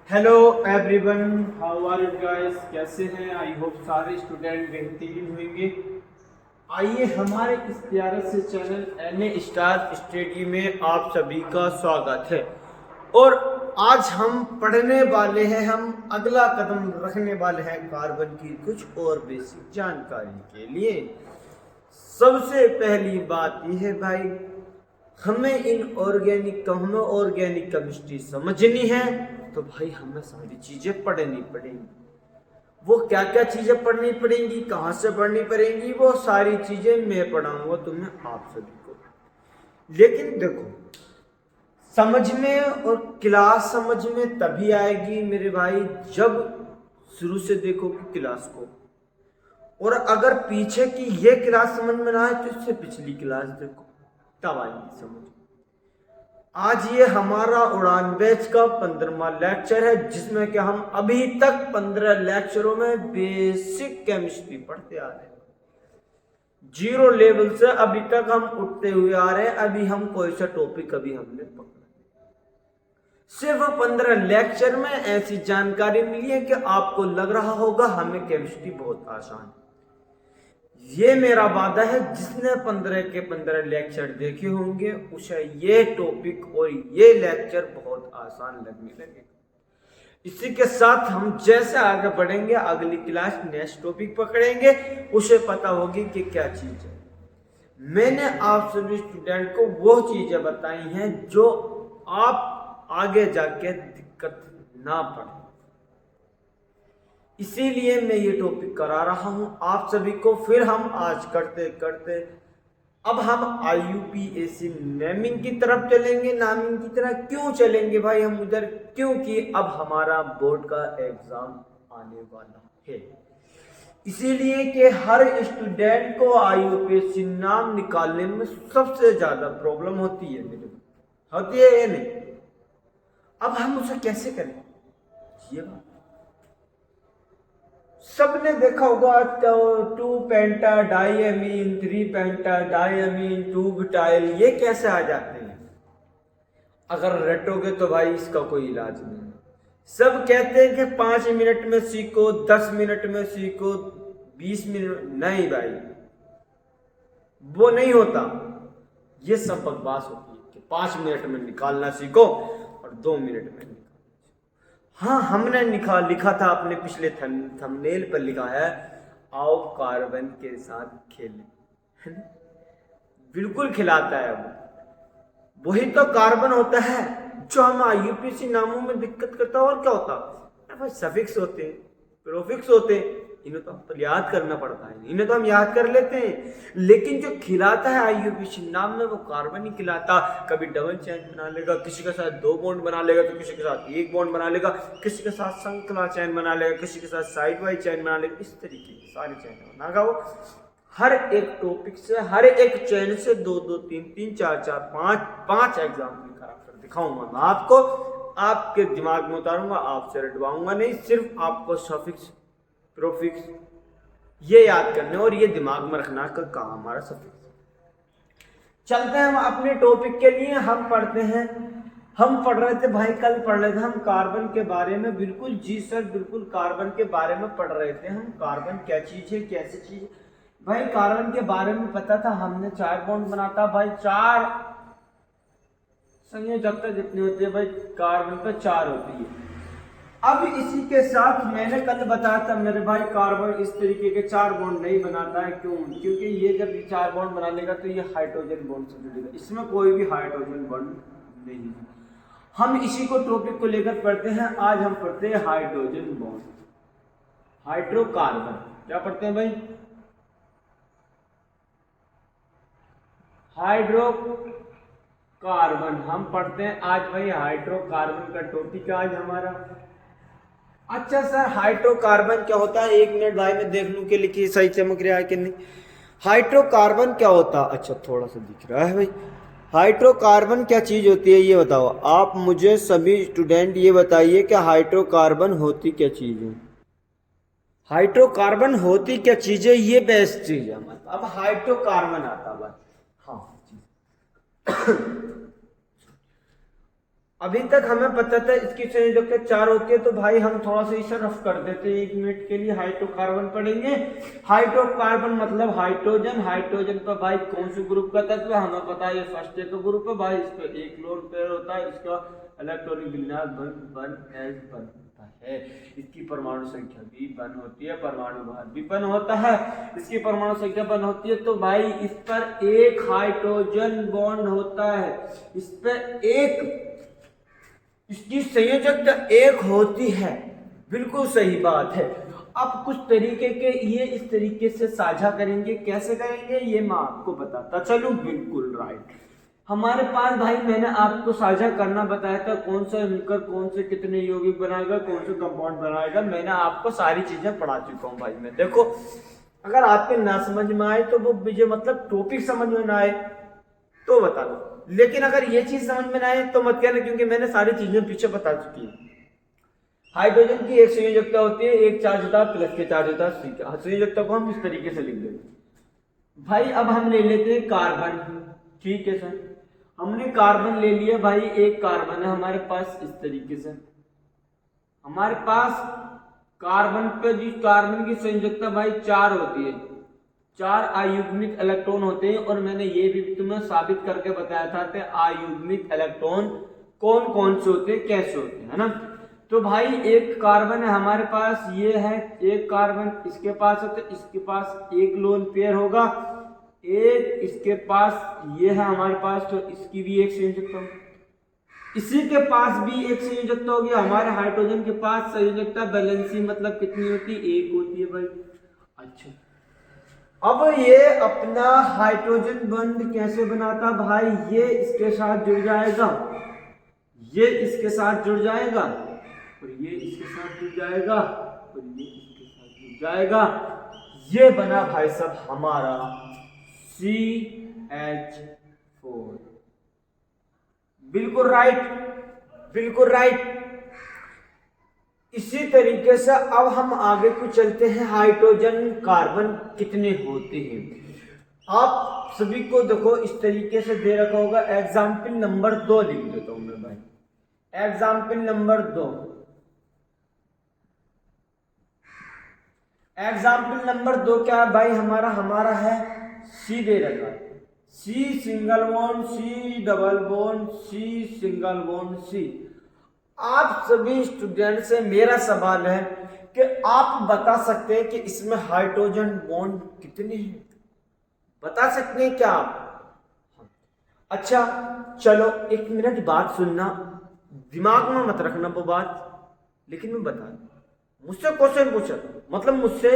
Hello everyone, how are you guys? कैसे हैं? I hope सारे स्टूडेंट बेहतरीन होंगे। आइए हमारे इस प्यारे से चैनल एन स्टार स्टडी में आप सभी का स्वागत है। और आज हम पढ़ने वाले हैं, हम अगला कदम रखने वाले हैं कार्बन की कुछ और बेसिक जानकारी के लिए। सबसे पहली बात यह है भाई, हमें ऑर्गेनिक केमिस्ट्री समझनी है तो भाई हमें सारी चीजें पढ़नी पड़ेंगी। वो क्या क्या चीजें पढ़नी पड़ेंगी, कहाँ से पढ़नी पड़ेंगी, वो सारी चीजें मैं पढ़ाऊंगा तुम्हें, आप सभी को। लेकिन देखो, समझ में और क्लास समझ में तभी आएगी मेरे भाई जब शुरू से देखोगे क्लास को। और अगर पीछे की ये क्लास समझ में ना आए तो इससे पिछली क्लास देखो, तब आएगी समझ। आज ये हमारा उड़ान बैच का 15वां लेक्चर है, जिसमें कि हम अभी तक 15 लेक्चरों में बेसिक केमिस्ट्री पढ़ते आ रहे हैं। जीरो लेवल से अभी तक हम उठते हुए आ रहे हैं। अभी हम कोई सा टॉपिक अभी हमने पकड़ा, सिर्फ 15 लेक्चर में ऐसी जानकारी मिली है कि आपको लग रहा होगा हमें केमिस्ट्री बहुत आसान है। ये मेरा वादा है, जिसने 15 के 15 लेक्चर देखे होंगे उसे ये टॉपिक और ये लेक्चर बहुत आसान लगने लगेगा। इसी के साथ हम जैसे आगे बढ़ेंगे, अगली क्लास नेक्स्ट टॉपिक पकड़ेंगे, उसे पता होगी कि क्या चीज है। मैंने आप सभी स्टूडेंट को वो चीजें बताई हैं जो आप आगे जाके दिक्कत ना पड़े, इसीलिए मैं ये टॉपिक करा रहा हूं आप सभी को। फिर हम आज करते करते अब हम IUPAC नेमिंग की तरफ चलेंगे। नामिंग की तरफ क्यों चलेंगे भाई हम उधर? क्योंकि अब हमारा बोर्ड का एग्जाम आने वाला है, इसीलिए कि हर स्टूडेंट को IUPAC नाम निकालने में सबसे ज्यादा प्रॉब्लम होती है। मेरे होती है या नहीं? अब हम उसे कैसे करें ये बात सबने देखा होगा। तो 2 पेंटा डाइअमीन, 3 पेंटा डाइअमीन, 2 बुटाइल, ये कैसे आ जाते हैं? अगर रटोगे तो भाई इसका कोई इलाज नहीं है। सब कहते हैं कि 5 मिनट में सीखो, 10 मिनट में सीखो, 20 मिनट, नहीं भाई वो नहीं होता। ये सब बकवास होती है कि 5 मिनट में निकालना सीखो और 2 मिनट में। हाँ, हमने लिखा था अपने पिछले थंबनेल पर, लिखा है आओ कार्बन के साथ खेलें। बिल्कुल खिलाता है वो, वही तो कार्बन होता है जो हम IUPAC नामों में दिक्कत करता है। और क्या होता है? सफिक्स होते हैं, प्रोफिक्स होते हैं, इन्हें तो हम याद करना पड़ता है। इन्हें तो हम याद कर लेते हैं, लेकिन जो खिलाता है IUPAC नाम में वो कार्बन ही खिलाता। कभी डबल चेन बना लेगा, किसी के साथ 2 बॉन्ड बना लेगा, तो किसी के साथ 1 बॉन्ड बना लेगा, किसी के साथ श्रृंखला चैन बना लेगा, किसी के साथ साइड वाइज चैन बना लेगा। इस तरीके की सारी चैन बनागा वो। हर एक टॉपिक से, हर एक चैन से 2-2, 3-3, 4-4, 5-5 एग्जाम्पल कर दिखाऊंगा मैं आपको। आपके दिमाग में उतारूंगा, आपसे रटवाऊंगा नहीं। सिर्फ आपको सफिक्स, प्रोफिक्स ये याद करने और ये दिमाग में रखना का काम हमारा सफिक्स। चलते हैं हम अपने टॉपिक के लिए। हम पढ़ते हैं, हम पढ़ रहे थे भाई, कल पढ़ रहे थे हम कार्बन के बारे में। बिल्कुल जी सर, बिल्कुल कार्बन के बारे में पढ़ रहे थे हम। कार्बन क्या चीज है, कैसी चीज है भाई? कार्बन के बारे में पता था, हमने 4 बॉन्ड बनाता भाई। 4 संयोजकता जितनी होती है भाई कार्बन पे 4 होती है। अब इसी के साथ मैंने कल बताया था मेरे भाई, कार्बन इस तरीके के 4 बॉन्ड नहीं बनाता है। क्यों? क्योंकि ये जब 4 बॉन्ड बना लेगा तो ये हाइड्रोजन बॉन्ड से जुड़ेगा, इसमें कोई भी हाइड्रोजन बॉन्ड नहीं है। हम इसी को टॉपिक को लेकर पढ़ते हैं। आज हम पढ़ते हैं हाइड्रोजन बॉन्ड, हाइड्रोकार्बन। क्या पढ़ते हैं भाई? हाइड्रोकार्बन हम पढ़ते हैं आज भाई। हाइड्रोकार्बन का टॉपिक आज हमारा। अच्छा सर, हाइड्रोकार्बन क्या होता है? 1 मिनट भाई, मैं देख लूं कि लिखी सही चमक रहा है कि नहीं। हाइड्रोकार्बन क्या होता है? अच्छा, थोड़ा सा दिख रहा है भाई। हाइड्रोकार्बन क्या चीज होती है ये बताओ आप मुझे। सभी स्टूडेंट ये बताइए कि हाइड्रोकार्बन होती क्या चीज है? हाइड्रोकार्बन होती क्या चीज है? ये बेस्ट चीज है हमारे। अब हाइड्रोकार्बन आता है। हाँ अभी तक हमें पता था इसकी संयोजकता 4 होती है, तो भाई हम थोड़ा सा इसे रफ कर देते हैं 1 मिनट के लिए। हाइड्रोकार्बन पढ़ेंगे। हाइड्रोकार्बन मतलब हाइड्रोजन। हाइड्रोजन पर भाई कौन से ग्रुप का तत्व है हमें पता है, ये फर्स्ट का ग्रुप है भाई। इस पर एक लोन पेयर होता है, इसका इलेक्ट्रॉनिक विन्यास 1s बनता है। इसकी परमाणु संख्या भी 1 होती है, परमाणु भार भी 1 होता है, इसकी परमाणु संख्या 1 होती है। तो भाई इस पर एक हाइड्रोजन बॉन्ड होता है, इस पर एक, इसकी संयोजकता 1 होती है। बिल्कुल सही बात है। अब कुछ तरीके के ये इस तरीके से साझा करेंगे, कैसे करेंगे ये मैं आपको बताता चलूं। बिल्कुल राइट। हमारे पास भाई मैंने आपको साझा करना बताया था, कौन सा मिलकर कौन से कितने यौगिक बनाएगा, कौन से कंपाउंड बनाएगा, मैंने आपको सारी चीजें पढ़ा चुका हूँ भाई। मैं देखो, अगर आपके ना समझ में आए तो वो मुझे मतलब टॉपिक समझ में ना आए तो बता दो, लेकिन अगर ये चीज समझ में ना आए तो मत कहना, क्योंकि मैंने सारी चीजें पीछे बता चुकी हूँ। हाइड्रोजन की एक संयोजकता होती है, एक चार्ज होता है प्लस के चार्ज होता है। संयोजकता को हम इस तरीके से लिख देते भाई। अब हम ले लेते हैं कार्बन। ठीक है सर, हमने कार्बन ले लिया भाई। एक कार्बन है हमारे पास इस तरीके से। हमारे पास कार्बन पे जी कार्बन की संयोजकता भाई 4 होती है, 4 अयुग्मित इलेक्ट्रॉन होते हैं। और मैंने ये भी तुम्हें साबित करके बताया था कि अयुग्मित इलेक्ट्रॉन कौन कौन से होते हैं, कैसे होते हैं, है ना। तो भाई एक कार्बन है हमारे पास, ये है एक कार्बन, इसके पास है तो इसके पास एक लोन पेयर होगा, एक इसके पास ये है हमारे पास, तो इसकी भी एक संयोजकता, इसी के पास भी एक संयोजकता होगी। हमारे हाइड्रोजन के पास संयोजकता बैलेंसी मतलब कितनी होती है, 1 होती है भाई। अच्छा, अब ये अपना हाइड्रोजन बंध कैसे बनाता भाई, ये इसके साथ जुड़ जाएगा, ये इसके साथ जुड़ जाएगा, और ये इसके साथ जुड़ जाएगा, और ये इसके साथ जुड़ जाएगा। ये बना भाई साहब हमारा CH4। बिल्कुल राइट, बिल्कुल राइट। इसी तरीके से अब हम आगे को चलते हैं। हाइड्रोजन कार्बन कितने होते हैं आप सभी को देखो इस तरीके से दे रखा होगा। एग्जाम्पल नंबर 2 लिख देता हूं मैं भाई। एग्जाम्पल नंबर 2, एग्जाम्पल नंबर 2 क्या है भाई हमारा है C दे रखा है, C single bond C double bond C single bond C। आप सभी स्टूडेंट से मेरा सवाल है कि आप बता सकते हैं कि इसमें हाइड्रोजन बॉन्ड कितने हैं, बता सकते हैं क्या आप? अच्छा चलो 1 मिनट बात सुनना, दिमाग में मत रखना वो बात, लेकिन मैं बता, मुझसे क्वेश्चन पूछा, मतलब मुझसे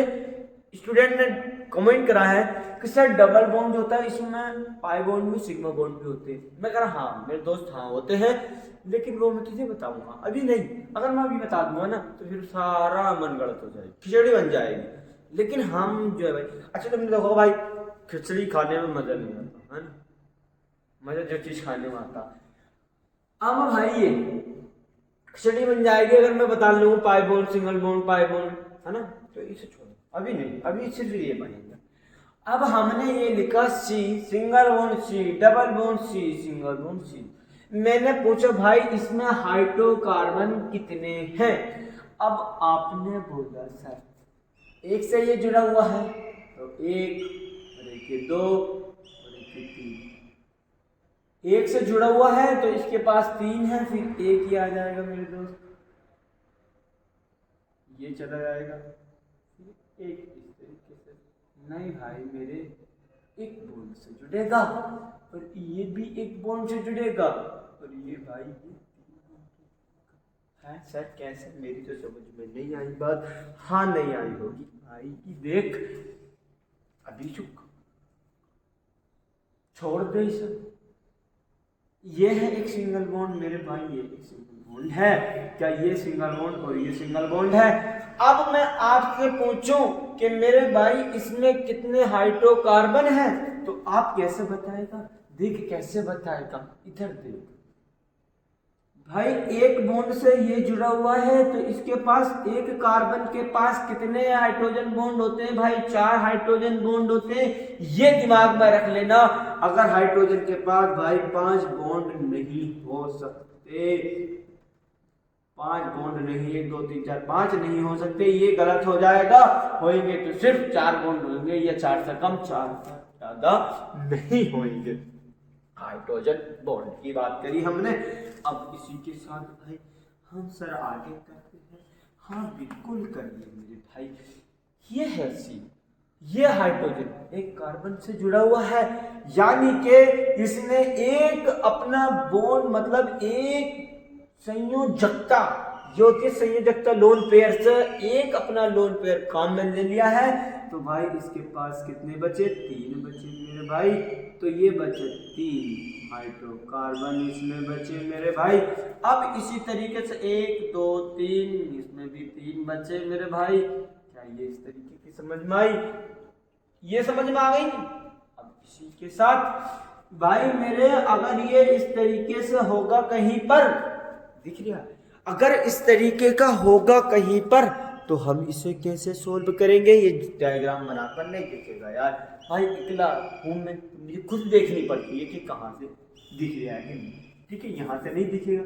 स्टूडेंट ने कमेंट करा है कि सर डबल बॉन्ड होता है इसमें, पाई बॉन्ड भी सिग्मा बॉन्ड भी होते हैं। मैं कह रहा हाँ मेरे दोस्त हाँ होते हैं, लेकिन वो मैं तुझे बताऊंगा, अभी नहीं। अगर मैं अभी बता दूंगा ना तो फिर सारा मन गलत हो जाएगी, खिचड़ी बन जाएगी। लेकिन हम जो है भाई, अच्छा तुमने देखो भाई खिचड़ी खाने में मजा नहीं आता है ना, मजा जो चीज खाने में आता। अब भाई ये खिचड़ी बन जाएगी अगर मैं बता लूँ pi bond single bond pi bond, है ना। तो इसे छोड़ो, अभी नहीं, अभी सिर्फ ये बनेगा। अब हमने ये लिखा C single bond C double bond C single bond C। मैंने पूछा भाई इसमें हाइड्रोकार्बन कितने हैं। अब आपने बोला सर एक से ये जुड़ा हुआ है, तो 1 और 1 2 और 1 3। 1 से जुड़ा हुआ है तो इसके पास 3 है, फिर 1 ही आ जाएगा मेरे दोस्त, ये चला जाएगा, फिर 1 इस तरीके से। नहीं भाई मेरे 1 बॉन्ड से जुड़ेगा, और ये भी 1 बॉन्ड से जुड़ेगा, और ये भाई है सर कैसे, मेरी तो समझ में नहीं आई बात। हाँ नहीं आई होगी भाई की देख, अभी चुप छोड़ दे इसे। ये है एक सिंगल बॉन्ड मेरे भाई, ये एक सिंगल बॉन्ड है क्या, ये सिंगल बॉन्ड और ये सिंगल बॉन्ड है। अब मैं आपसे पूछूं कि मेरे भाई इसमें कितने हाइड्रोकार्बन हैं, तो आप कैसे बताएगा, देख कैसे बताएगा, इधर देख भाई 1 बॉन्ड से ये जुड़ा हुआ है, तो इसके पास एक कार्बन के पास कितने हाइड्रोजन बॉन्ड होते हैं भाई, 4 हाइड्रोजन बॉन्ड होते हैं। ये दिमाग में रख लेना, अगर हाइड्रोजन के पास भाई 5 बॉन्ड नहीं हो सकते, सकते, 5 बॉन्ड नहीं, 1 2 3 4 5 नहीं हो सकते, ये गलत हो जाएगा। होंगे तो सिर्फ 4 बॉन्ड होंगे, या 4 से कम 4 से ज्यादा नहीं होंगे। हाइड्रोजन बॉन्ड की बात करी हमने। अब इसी के साथ भाई हम सर आगे करते हैं। हाँ बिल्कुल करिए मेरे भाई। ये है सी, ये हाइड्रोजन एक कार्बन से जुड़ा हुआ है, यानी कि इसने एक अपना बॉन्ड मतलब एक संयोजकता जो कि संयोजकता लोन पेयर से एक अपना लोन पेयर काम में ले लिया है। तो भाई इसके पास कितने बचे? 3 बचे मेरे भाई। तो ये बचे 3 हाइड्रोकार्बन इसमें बचे मेरे भाई। अब इसी तरीके से 1 2 3 इसमें भी 3 बचे मेरे भाई। क्या ये इस तरीके की समझ में आई? ये समझ में आ गई? अब इसी के साथ भाई मेरे अगर ये इस तरीके से होगा कहीं पर, दिख रहा है, अगर इस तरीके का होगा कहीं पर तो हम इसे कैसे सोल्व करेंगे? ये डायग्राम बनाकर नहीं दिखेगा यार भाई, इकला हूं मैं, मुझे खुद देखनी पड़ती है कि कहाँ से दिख रहा है कि नहीं। ठीक है, यहाँ से नहीं दिखेगा,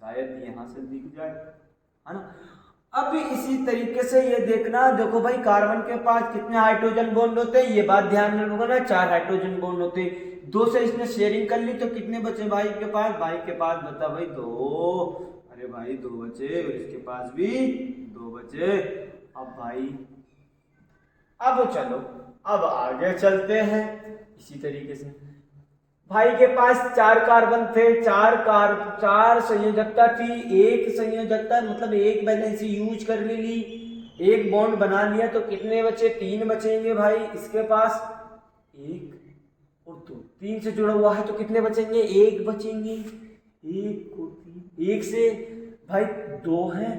शायद यहाँ से दिख जाए, है ना। अब इसी तरीके से ये देखना, देखो भाई कार्बन के पास कितने हाइड्रोजन बॉन्ड होते हैं, ये बात ध्यान में रखोगे ना, 4 हाइड्रोजन बॉन्ड होते हैं। 2 से इसने शेयरिंग कर ली तो कितने बचे भाई के पास? भाई के पास बता भाई 2, अरे भाई 2 बचे, और इसके पास भी 2 बचे। अब भाई अब चलो अब आगे चलते हैं। इसी तरीके से भाई के पास 4 कार्बन थे, 4 संयोजकता थी, एक संयोजकता मतलब एक मैंने इसे यूज कर ली, एक बॉन्ड बना लिया, तो कितने बचे? 3 बचेंगे भाई इसके पास, 1 और 2, 3 से जुड़ा हुआ है तो कितने बचेंगे? 1 बचेंगे, 1 और 3, 1 से भाई 2 है,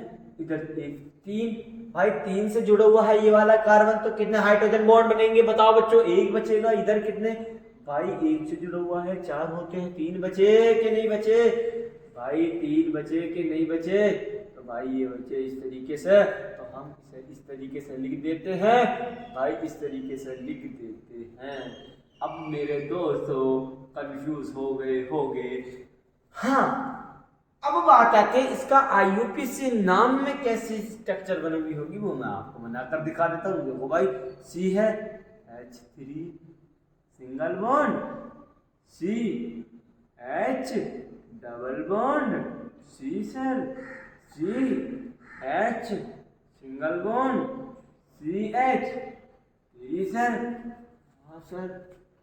इधर 1 3 भाई, 3 से जुड़ा हुआ है ये वाला कार्बन, तो कितने हाइड्रोजन बॉन्ड बनेंगे बताओ बच्चों? 1 बचेगा। इधर कितने भाई? 1 से जुड़ा हुआ है, 4 होते हैं, 3 बचे कि नहीं बचे भाई? 3 बचे कि नहीं बचे? तो भाई ये बचे इस तरीके से, तो हम इसे इस तरीके से लिख देते हैं भाई, इस तरीके से लिख देते हैं। अब मेरे दोस्तों कंफ्यूज हो गए। हाँ, अब बात आके इसका IUPAC नाम में कैसी स्ट्रक्चर बनी हुई होगी वो मैं आपको बनाकर दिखा देता हूँ। देखो भाई, C है H3 single bond, CH double bond, C sir, CH single bond, CH 3 sir. हाँ सर,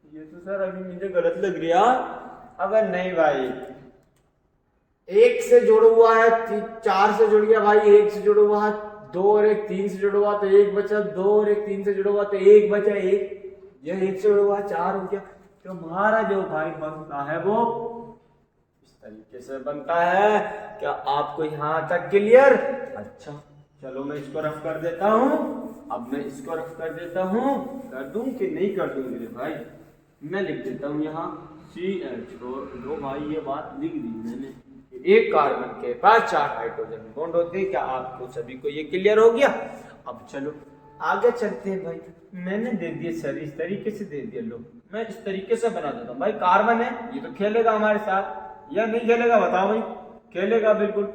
ये तो सर अभी मुझे गलत लग रहा। अगर नहीं भाई, 1 से जुड़ा हुआ है, 4 से जुड़ गया भाई, 1 से जुड़ा हुआ है, 2 और 1 3 से जुड़ा हुआ तो 1 बचा, 2 और 1 3 से जुड़ा हुआ तो 1 बचा, 1 यह 1 से जुड़ा हुआ 4 हो गया। तो हमारा जो भाई बनता है वो इस तरीके से बनता है। क्या आपको यहाँ तक क्लियर? अच्छा चलो मैं इसको रफ कर देता हूँ। अब मैं इसको रफ कर देता हूँ, कर दूं कि नहीं कर दूं मेरे भाई? मैं लिख देता हूँ यहाँ CH, और दो भाई ये बात लिख दी मैंने, एक कार्बन के पास 4 हाइड्रोजन बॉन्ड होते हैं। क्या आपको सभी को ये क्लियर हो गया? अब चलो आगे चलते हैं भाई। मैंने दे दिए सर, इस तरीके से दे दिया, लो मैं इस तरीके से बना देता हूँ भाई। कार्बन है, ये तो खेलेगा हमारे साथ या नहीं खेलेगा बताओ भाई? खेलेगा, बिल्कुल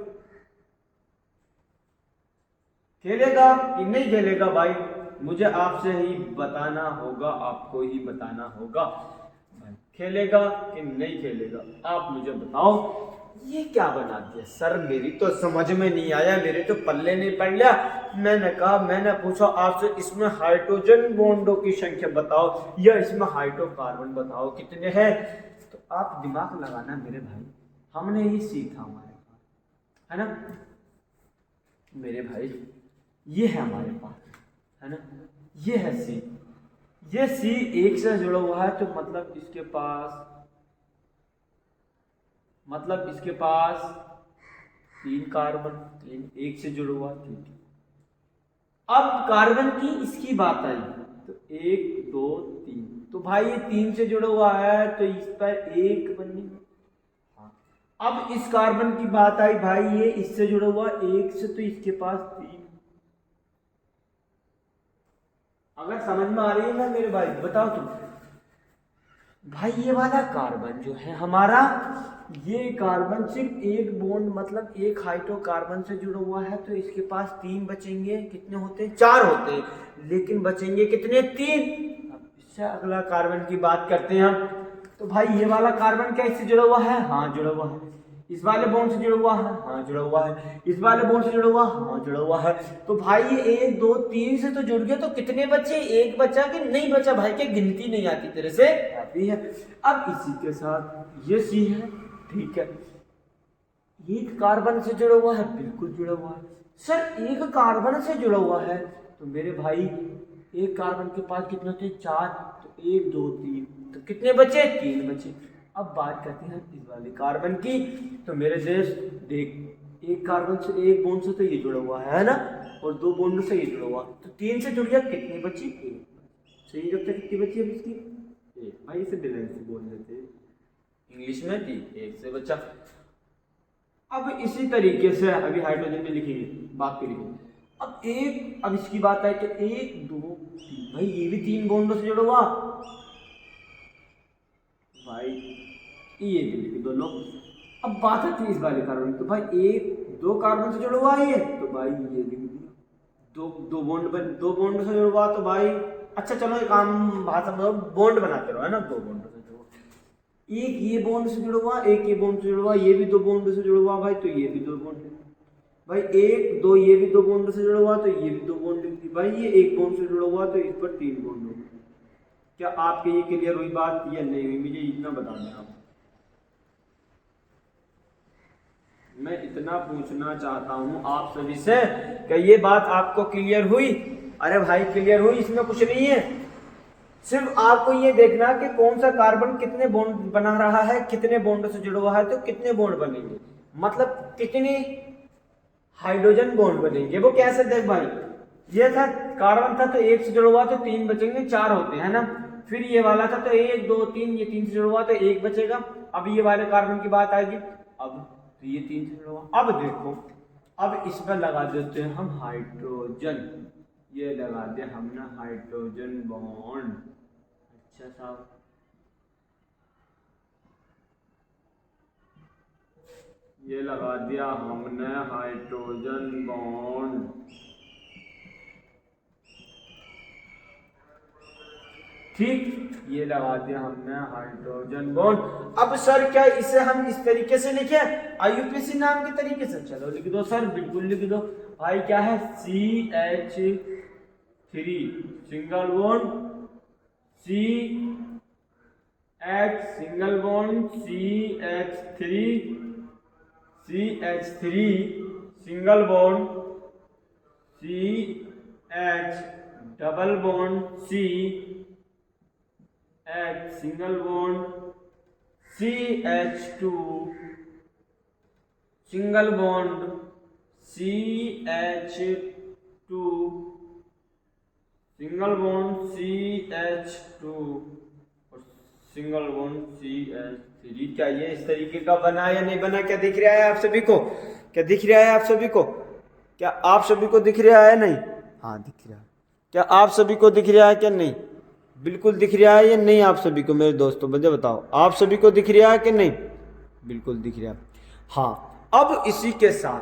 खेलेगा कि नहीं खेलेगा भाई? मुझे आपसे ही बताना होगा, आपको ही बताना होगा भाई, खेलेगा कि नहीं खेलेगा? आप मुझे बताओ। ये क्या बना दिया सर? मेरी तो समझ में नहीं आया, मेरे तो पल्ले नहीं पड़ लिया। मैंने पूछा आपसे, इसमें हाइड्रोजन बॉन्डों की संख्या बताओ या इसमें हाइड्रोकार्बन बताओ कितने हैं। तो आप दिमाग लगाना मेरे भाई, हमने ही सीखा हमारे पास, है ना मेरे भाई। ये है हमारे पास, है ना, ये है C। ये C 1 से जुड़ा हुआ है, तो मतलब इसके पास 3 कार्बन, 3 1 से जुड़ा हुआ, ठीक है। अब कार्बन की इसकी बात आई तो 1 2 3, तो भाई ये 3 से जुड़ा हुआ है तो इस पर 1 बनेगा। अब इस कार्बन की बात आई भाई, ये इससे जुड़ा हुआ 1 से, तो इसके पास 3। अगर समझ में आ रही है ना मेरे भाई, बताओ तुम। भाई ये वाला कार्बन जो है हमारा, ये कार्बन सिर्फ एक बॉन्ड मतलब एक हाइड्रोकार्बन से जुड़ा हुआ है, तो इसके पास 3 बचेंगे। कितने होते हैं? 4 होते हैं, लेकिन बचेंगे कितने? 3। अब इससे अगला कार्बन की बात करते हैं हम। तो भाई ये वाला कार्बन क्या इससे जुड़ा हुआ है? हाँ जुड़ा हुआ है। इस वाले बॉन्ड से जुड़ा हुआ है? हाँ जुड़ा हुआ है। इस वाले बॉन्ड से जुड़ा हुआ? हाँ जुड़ा हुआ है। तो भाई ये 1 2 3 से तो जुड़ गया, तो कितने बचे? 1 बचा कि नहीं बचा भाई? क्या गिनती नहीं आती तेरे से? आती है। अब इसी के साथ ये सी है, ठीक है। एक कार्बन से जुड़ा हुआ है? बिल्कुल जुड़ा हुआ है। सर एक कार्बन से जुड़ा हुआ है तो मेरे भाई एक कार्बन के पास कितने होते हैं? 4। तो 1 2 3, तो कितने बचे? 3 बचे। अब बात करते हैं इस वाले कार्बन की। तो मेरे देश देख, एक कार्बन से एक बॉन्ड से तो ये जुड़ा हुआ है ना, और 2 बॉन्ड से ये जुड़ा हुआ, तो 3 से जुड़ गया, कितनी बची? 1। सही जब तक कितनी बची? अब इसकी 1। भाई इसे डिलेंस बोल देते इंग्लिश में, 1 से बचा। अब इसी तरीके से अभी हाइड्रोजन में लिखेंगे, बात के लिखेंगे। अब एक, अब इसकी बात है तो 1 2 3, भाई ये भी 3 बॉन्डों से जुड़ा हुआ भाई, ये भी लिख दो लो। अब बात आती है इस वाले कार्बन, तो भाई 1 2 कार्बन से जुड़ा हुआ है ये, तो भाई ये लिख दिया। दो बॉन्ड से जुड़ा हुआ, तो भाई अच्छा चलो एक आम भाषा में बॉन्ड बनाते रहो, है ना, 2 बॉन्ड से जुड़ा हुआ। एक ये बॉन्ड से जुड़ा हुआ, एक ये बॉन्ड से जुड़ा हुआ, ये भी 2 बॉन्ड से जुड़ा हुआ भाई, तो ये भी 2 बॉन्ड। भाई 1 2, ये भी 2 बॉन्ड से जुड़ा हुआ, तो ये भी 2 बॉन्ड लिख दी भाई। ये 1 बॉन्ड से जुड़ा हुआ, तो इस पर 3 बॉन्ड हो गए। क्या आपके ये क्लियर हुई बात या नहीं हुई? मुझे इतना बता दें आप। मैं इतना पूछना चाहता हूं आप सभी से कि ये बात आपको क्लियर हुई? अरे भाई क्लियर हुई, इसमें कुछ नहीं है। सिर्फ आपको ये देखना कि कौन सा कार्बन कितने बॉन्ड बना रहा है, कितने बॉन्ड से जुड़ा हुआ है, तो कितने बॉन्ड बनेंगे, मतलब कितने हाइड्रोजन बॉन्ड बनेंगे। वो कैसे? देख भाई, ये था कार्बन था तो 1 से जुड़ा हुआ, तो 3 बचेंगे, 4 होते हैं ना। फिर ये वाला था तो 1 2 3, ये 3 से जुड़ा हुआ तो 1 बचेगा। अब ये वाले कार्बन की बात आएगी। अब तो ये 3 से जुड़ा हुआ। अब देखो, अब इस पर लगा देते हैं हम हाइड्रोजन। ये लगा दिया हमने हाइड्रोजन बॉन्ड। अच्छा साहब, ये लगा दिया हमने हाइड्रोजन बॉन्ड, ठीक। ये लगा दिया हमने हाइड्रोजन बॉन्ड। अब सर क्या इसे हम इस तरीके से लिखे, आईयूपीएसी नाम के तरीके से? चलो लिख दो सर, बिल्कुल लिख दो भाई। क्या है? CH3 single bond, CH single bond, CH3 single bond, CH double bond, CH single bond, CH2 single bond, CH2 single bond, CH2 और सिंगल बॉन्ड CH3। क्या ये इस तरीके का बना या नहीं बना? क्या दिख रहा है आप सभी को? क्या दिख रहा है आप सभी को? क्या आप सभी को दिख रहा है? नहीं? हाँ दिख रहा है। क्या आप सभी को दिख रहा है क्या? नहीं? बिल्कुल दिख रहा है या नहीं आप सभी को? मेरे दोस्तों मुझे बताओ, आप सभी को दिख रहा है कि नहीं? बिल्कुल दिख रहा है। हाँ, अब इसी के साथ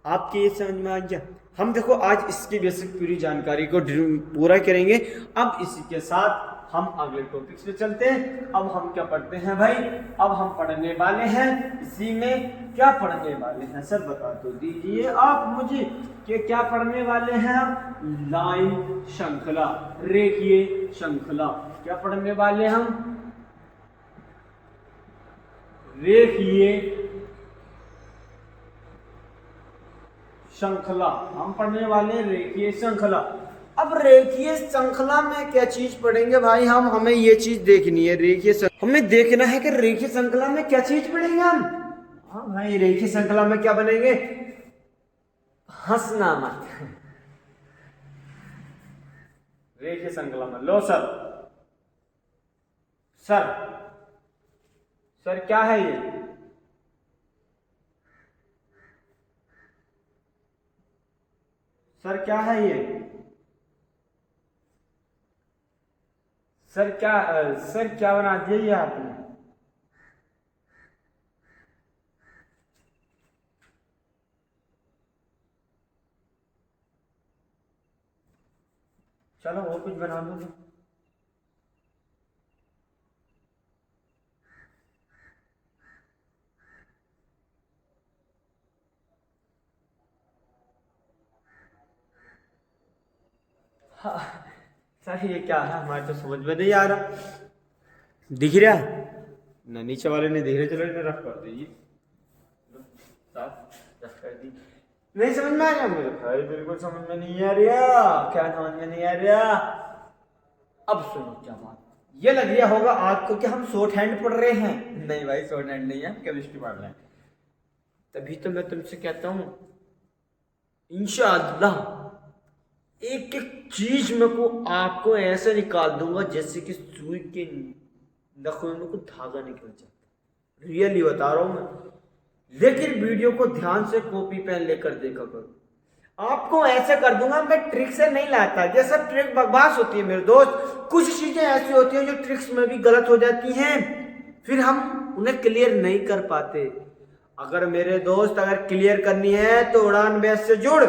आपके ये समझ में आ गया। हम देखो आज इसकी बेसिक पूरी जानकारी को पूरा करेंगे। अब इसी के साथ हम अगले टॉपिक्स पे चलते हैं। अब हम क्या पढ़ते हैं भाई? अब हम पढ़ने वाले हैं, इसी में क्या पढ़ने वाले हैं सर बता तो दीजिए आप मुझे कि क्या पढ़ने वाले हैं हम? लाइन श्रृंखला, रेखीय श्रृंखला। क्या पढ़ने वाले हम? रेखीय श्रृंखला। हम पढ़ने वाले रेखीय श्रृंखला। अब रेखीय श्रृंखला में क्या चीज पढ़ेंगे भाई हम? हमें ये चीज देखनी है, रेखीय हमें देखना है कि रेखीय श्रृंखला में क्या चीज पढ़ेंगे हम। हाँ भाई, रेखीय श्रृंखला में क्या बनेंगे? हंसना मत। रेखीय श्रृंखला में लो सर, सर सर क्या है ये? सर क्या है ये? सर क्या बना दिया ये आपने? चलो और कुछ बना दो तो। हाँ, सर ये क्या है, हमारे तो समझ में नहीं आ रहा। दिख रहा ना, नीचे वाले ने धीरे चलो इन्हें रफ कर दीजिए, रफ कर दी। नहीं समझ में आ रहा मेरे भाई, बिल्कुल समझ में नहीं आ रहा। क्या समझ में नहीं आ रहा? अब सुनो क्या बात, ये लग रहा होगा आपको कि हम शॉर्ट हैंड पढ़ रहे हैं। नहीं भाई, शॉर्ट हैंड नहीं है, हम केमिस्ट्री पढ़ रहे हैं। तभी तो मैं तुमसे कहता हूं इंशाअल्लाह एक एक चीज में को आपको ऐसे निकाल दूंगा जैसे कि सुई के नखों में को धागा निकल जाता। रियली बता रहा हूं मैं। लेकिन वीडियो को ध्यान से कॉपी पेन लेकर देखा करो। आपको ऐसे कर दूंगा, मैं ट्रिक से नहीं लाता। जैसा ट्रिक बकवास होती है मेरे दोस्त, कुछ चीजें ऐसी होती हैं जो ट्रिक्स में भी गलत हो जाती हैं, फिर हम उन्हें क्लियर नहीं कर पाते। अगर मेरे दोस्त अगर क्लियर करनी है तो उड़ान बैच से जुड़,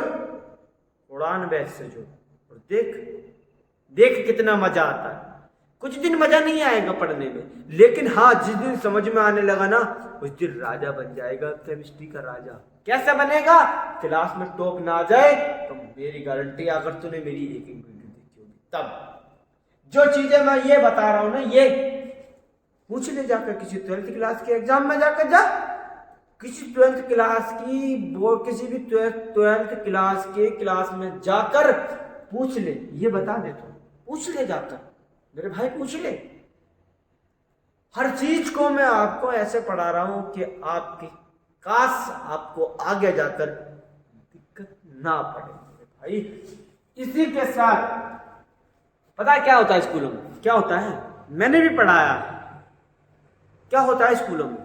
उड़ान बैच से जुड़ और देख देख कितना मजा आता है। कुछ दिन मजा नहीं आएगा पढ़ने में, लेकिन हाँ जिस दिन समझ में आने लगा ना, उस दिन राजा बन जाएगा, केमिस्ट्री का राजा। कैसे बनेगा? क्लास में टॉप ना आ जाए तो मेरी गारंटी, अगर तूने मेरी एक एक वीडियो देखी होगी तब। जो चीजें मैं ये बता रहा हूं ना, ये पूछ ले जाकर किसी 12th क्लास के एग्जाम में जाकर जा, किसी 12th क्लास की बोर्ड, किसी भी 12th क्लास के क्लास में जाकर पूछ ले, ये बता दे। तो पूछ ले जाकर मेरे भाई, पूछ ले। हर चीज को मैं आपको ऐसे पढ़ा रहा हूं कि आपकी काश आपको आगे जाकर दिक्कत ना पड़े मेरे भाई। इसी के साथ पता है क्या होता है स्कूलों में? क्या होता है, मैंने भी पढ़ाया। क्या होता है स्कूलों में?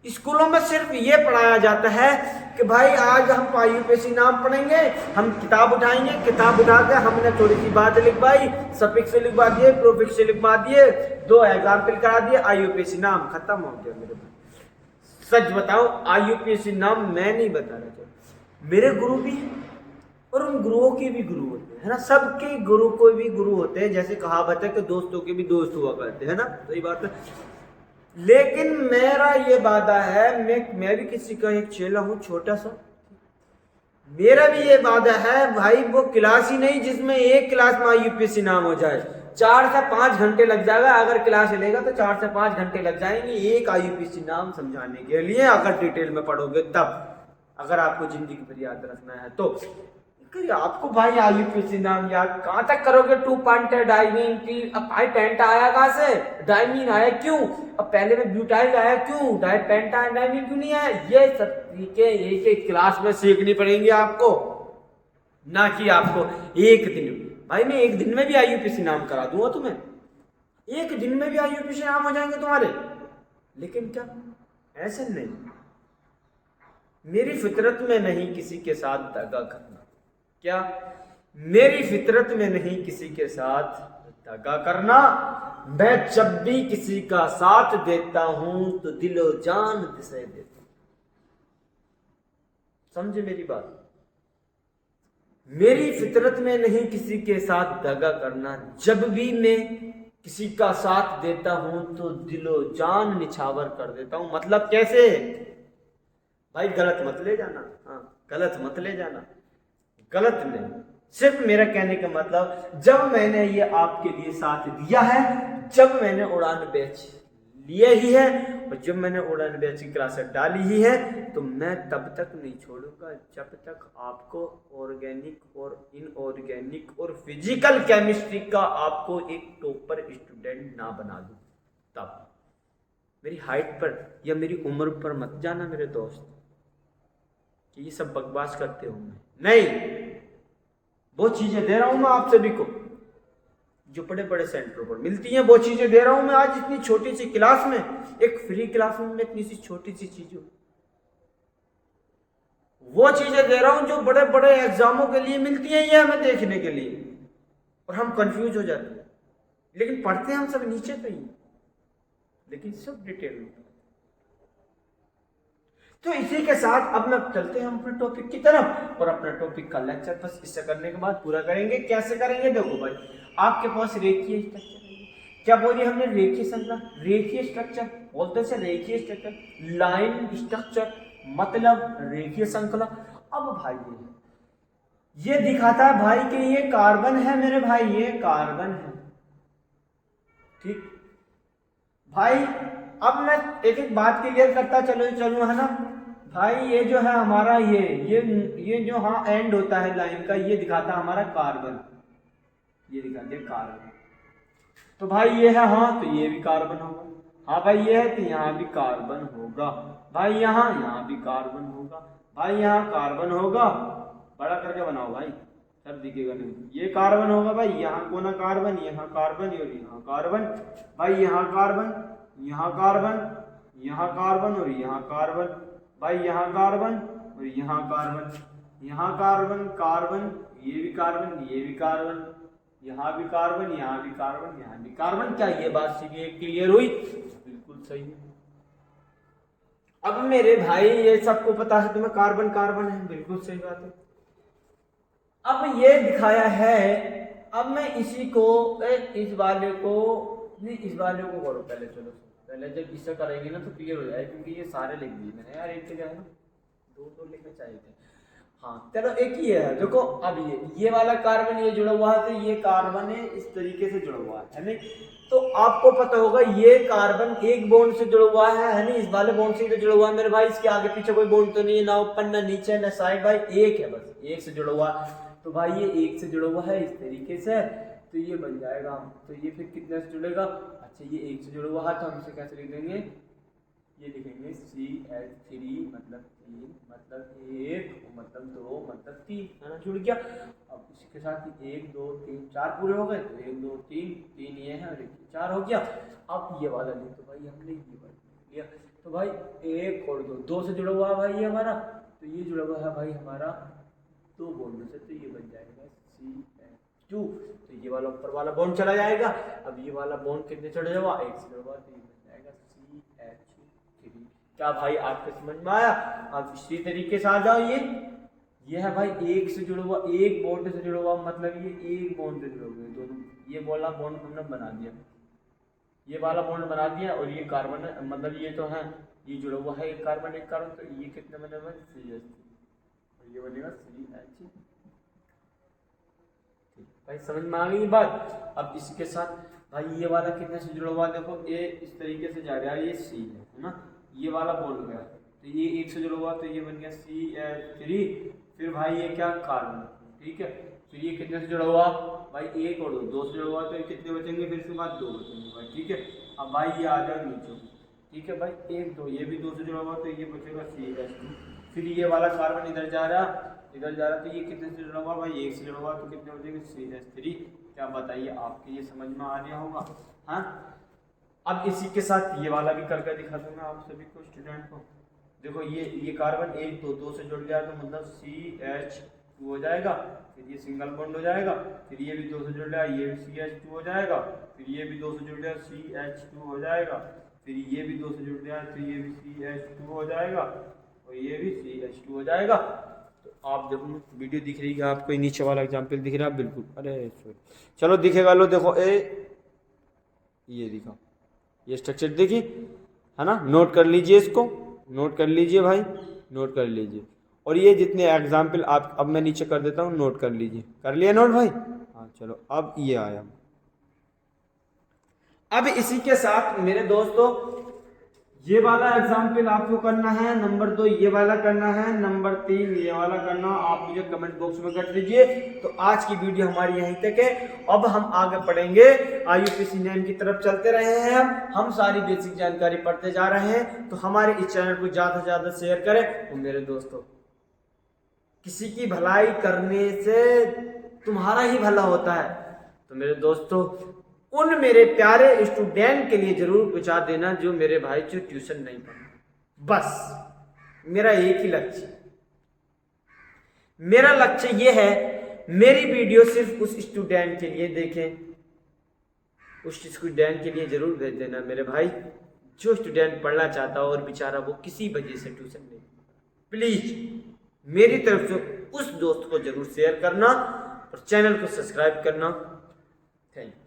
स्कूलों में सिर्फ ये पढ़ाया जाता है कि भाई आज हम IUPAC नाम पढ़ेंगे, हम किताब उठाएंगे, किताब उठा के हमने थोड़ी सी बात लिखवाई, सफिक्स से लिखवा दिए, प्रोफिक्स से लिखवा दिए, 2 एग्जाम्पल करा दिए, IUPAC नाम खत्म हो गया मेरे भाई। सच बताओ, IUPAC नाम मैं नहीं बता रहा था, मेरे गुरु भी और उन गुरुओं के भी गुरु होते हैं ना, सबके गुरु कोई भी गुरु होते हैं। जैसे कहावत है कि दोस्तों के भी दोस्त हुआ करते हैं ना, सही बात है। लेकिन मेरा ये वादा है, मैं भी किसी का एक चेला हूं छोटा सा। मेरा भी ये वादा है भाई, वो क्लास ही नहीं जिसमें एक क्लास में IUPAC नाम हो जाए। 4 से 5 घंटे लग जाएगा, अगर क्लास लेगा तो 4 से 5 घंटे लग जाएंगे एक IUPAC नाम समझाने के लिए, अगर डिटेल में पढ़ोगे तब। अगर आपको जिंदगी भर याद रखना है तो आपको भाई IUPAC नाम याद कहां तक करोगे? 2 पॉइंट है डाइमीन की, अब भाई पेंटा आया कहां से? डाइमीन आया क्यों? अब पहले में ब्यूटाइल आया क्यों? पेंटा डाइमीन क्यों नहीं आया? ये सब तरीके एक एक क्लास में सीखनी पड़ेंगी आपको, ना कि आपको एक दिन। भाई मैं एक दिन में भी IUPAC नाम करा दूंगा तुम्हें, एक दिन में भी IUPAC नाम हो जाएंगे तुम्हारे। लेकिन क्या ऐसे नहीं, मेरी फितरत में नहीं किसी के साथ दगा करना। क्या मेरी फितरत में नहीं किसी के साथ दगा करना? मैं जब भी किसी का साथ देता हूं तो दिलो जान से देता हूं। समझे मेरी बात? मेरी फितरत में नहीं किसी के साथ दगा करना। जब भी मैं किसी का साथ देता हूं तो दिलो जान निछावर कर देता हूं। मतलब कैसे? भाई गलत मत ले जाना, हाँ गलत मत ले जाना, गलत नहीं। सिर्फ मेरा कहने का मतलब, जब मैंने ये आपके लिए साथ दिया है, जब मैंने उड़ान बैच लिए ही है और जब मैंने उड़ान बैच की क्लासेस डाली ही है, तो मैं तब तक नहीं छोड़ूंगा जब तक आपको ऑर्गेनिक और इनऑर्गेनिक और फिजिकल केमिस्ट्री का आपको एक टॉपर स्टूडेंट ना बना दूं। तब मेरी हाइट पर या मेरी उम्र पर मत जाना मेरे दोस्त कि ये सब बकवास करते हो। नहीं, वो चीजें दे रहा हूं मैं आप सभी को जो बड़े बड़े सेंटरों पर मिलती हैं। वो चीजें दे रहा हूं मैं आज इतनी छोटी सी क्लास में, एक फ्री क्लास में इतनी सी छोटी सी चीजों, वो चीजें दे रहा हूं जो बड़े बड़े एग्जामों के लिए मिलती हैं, ये हमें देखने के लिए, और हम कंफ्यूज हो जाते हैं। लेकिन पढ़ते हम सब नीचे तो ही, लेकिन सब डिटेल में। तो इसी के साथ अब मैं चलते हैं अपने टॉपिक की तरफ, और अपना टॉपिक का लेक्चर बस इससे करने के बाद पूरा करेंगे। कैसे करेंगे देखो भाई, आपके पास रेखीय स्ट्रक्चर है, क्या बोलिए हमने, रेखीय श्रृंखला, रेखीय स्ट्रक्चर बोलते से रेखीय स्ट्रक्चर, लाइन स्ट्रक्चर मतलब रेखीय श्रृंखला। अब भाई ये दिखाता है भाई कि ये कार्बन है मेरे भाई, ये कार्बन है, ठीक भाई। अब मैं एक एक बात क्लियर करता चलूं है ना भाई। ये जो है हमारा ये जो हाँ एंड होता है लाइन का, ये दिखाता है हमारा कार्बन, ये दिखाते हैं कार्बन। तो भाई ये है हाँ, तो ये भी कार्बन होगा, हाँ भाई ये है तो यहाँ भी कार्बन होगा भाई, यहाँ भी कार्बन होगा भाई, यहाँ कार्बन होगा, बड़ा करके बनाओ भाई सब दिखेगा नहीं। ये कार्बन होगा भाई, यहाँ कोना कार्बन, यहाँ कार्बन और यहाँ कार्बन भाई, यहाँ कार्बन, यहाँ कार्बन, यहाँ कार्बन और यहाँ कार्बन भाई, यहाँ कार्बन और यहाँ कार्बन, यहाँ कार्बन कार्बन, ये भी कार्बन, ये भी कार्बन, यहाँ भी कार्बन, यहाँ भी कार्बन, यहाँ भी कार्बन। क्या ये बात क्लियर हुई? बिल्कुल सही है। अब मेरे भाई ये सबको पता है तुम्हें कार्बन कार्बन है, बिल्कुल सही बात है। अब ये दिखाया है, अब मैं इसी को इस वाले को करो पहले, चलो पहले जब इससे करेंगे ना तो क्लियर हो जाए, क्योंकि ये सारे लिख दिए मैंने यार, एक जगह है ना, दो लिखने चाहिए थे। हाँ चलो एक ही है, देखो अब ये वाला कार्बन ये जुड़ा हुआ है, तो ये कार्बन है इस तरीके से जुड़ा हुआ है नहीं? तो आपको पता होगा ये कार्बन एक बॉन्ड से जुड़ा हुआ है नहीं? इस वाले बॉन्ड से तो जुड़ा हुआ है मेरे भाई, इसके आगे पीछे कोई बॉन्ड तो नहीं है, ना ऊपर ना नीचे ना साइड भाई, एक है बस, एक से जुड़ा हुआ। तो भाई ये एक से जुड़ा हुआ है इस तरीके से, तो ये बन जाएगा। तो ये फिर कितने से जुड़ेगा? अच्छा ये एक से जुड़ा हुआ है, तो हम इसे कैसे लिख देंगे? ये लिखेंगे CH3 मतलब 3 मतलब 1 मतलब 2 मतलब 3, है ना, जुड़ गया। अब इसके साथ 1 2 3 4 पूरे हो गए, तो 1 2 3 ये है और 4 हो गया। अब ये वाला लिख, तो भाई हमने ये वाला लिया, तो भाई 1 और 2 से जुड़ा हुआ है भाई ये हमारा, तो ये जुड़ा हुआ है भाई हमारा 2 बॉन्ड से, तो ये बन जाएगा CH2। तो ये वाला ऊपर वाला बॉन्ड चला जाएगा। अब ये वाला बॉन्ड कितने चढ़ जाएगा? 1 से जुड़ा हुआ, तो ये बन जाएगा CH3। क्या भाई आपके समझ में आया? अब इसी तरीके से आ जाओ, ये है भाई एक से जुड़ा हुआ, एक बॉन्ड से जुड़ा हुआ, मतलब ये एक बॉन्ड से जुड़े हुए दोनों, ये वाला बॉन्ड हमने बना दिया, ये वाला बॉन्ड बना दिया, और ये कार्बन है, मतलब ये तो है, ये जुड़ा हुआ है एक कार्बन, तो ये कितने बने हुए? CH3, ये बनेगा CH। भाई समझ में आ गई बात? अब इसके साथ भाई ये वाला कितने से जुड़ा हुआ, देखो ये इस तरीके से जा रहा है, ये C है ना, ये वाला बॉन्ड गया, तो ये एक से जुड़ा हुआ, तो ये बन गया CH3। फिर भाई ये क्या? कार्बन, ठीक है। फिर ये कितने से जुड़ा हुआ भाई? 1 और 2 से जुड़ा हुआ, तो ये कितने बचेंगे? फिर इसके बाद 2 बचेंगे भाई, ठीक है। अब भाई ये आ जाए नीचे, ठीक है भाई, 1 2, ये भी 2 से जुड़ा हुआ, तो ये बचेगा CH2। फिर ये वाला कार्बन इधर जा रहा, तो ये कितने से जुड़ा हुआ भाई? 1 से जुड़ा हुआ, तो कितने बचेंगे? CH3। क्या बताइए, आपके ये समझ में आ गया होगा? हाँ, अब इसी के साथ ये वाला भी करके दिखा दूंगा आप सभी को, स्टूडेंट को। देखो ये कार्बन 1 2 से जुड़ गया, तो मतलब CH2 हो जाएगा। फिर ये सिंगल बॉन्ड हो जाएगा, फिर ये भी 2 से जुड़ गया, ये भी CH2 हो जाएगा, फिर ये भी 2 से जुड़ गया, CH2 हो जाएगा, फिर ये भी 2 से जुड़ गया, तो ये भी CH2 हो जाएगा, और ये भी CH2 हो जाएगा। तो आप जब वीडियो दिख रही है आपको, नीचे वाला एग्जाम्पल दिख रहा है बिल्कुल, अरे सॉरी, चलो दिखेगा, लो देखो ये दिखा, ये स्ट्रक्चर देखिए, है ना, नोट कर लीजिए, इसको नोट कर लीजिए भाई, नोट कर लीजिए। और ये जितने एग्जाम्पल आप, अब मैं नीचे कर देता हूँ, नोट कर लीजिए। कर लिया नोट भाई? हाँ चलो, अब ये आया। अब इसी के साथ मेरे दोस्तों ये वाला एग्जाम्पल आपको करना है, नंबर 2 ये वाला करना है, नंबर 3 ये वाला करना, आप मुझे कमेंट बॉक्स में कर दीजिए। तो आज की वीडियो हमारी यहीं तक है। अब हम आगे पढ़ेंगे, IUPAC नेम की तरफ चलते रहे हैं, हम सारी बेसिक जानकारी पढ़ते जा रहे हैं। तो हमारे इस चैनल को ज्यादा से ज्यादा शेयर करें। तो मेरे दोस्तों, किसी की भलाई करने से तुम्हारा ही भला होता है। तो मेरे दोस्तों, उन मेरे प्यारे स्टूडेंट के लिए जरूर पहुंचा देना जो मेरे भाई जो ट्यूशन नहीं पढ़ते। बस मेरा एक ही लक्ष्य, मेरा लक्ष्य ये है, मेरी वीडियो सिर्फ उस स्टूडेंट के लिए देखें उस स्टूडेंट के लिए ज़रूर भेज देना मेरे भाई, जो स्टूडेंट पढ़ना चाहता हो और बेचारा वो किसी वजह से ट्यूशन नहीं। प्लीज़ मेरी तरफ से उस दोस्त को ज़रूर शेयर करना और चैनल को सब्सक्राइब करना। Thank you.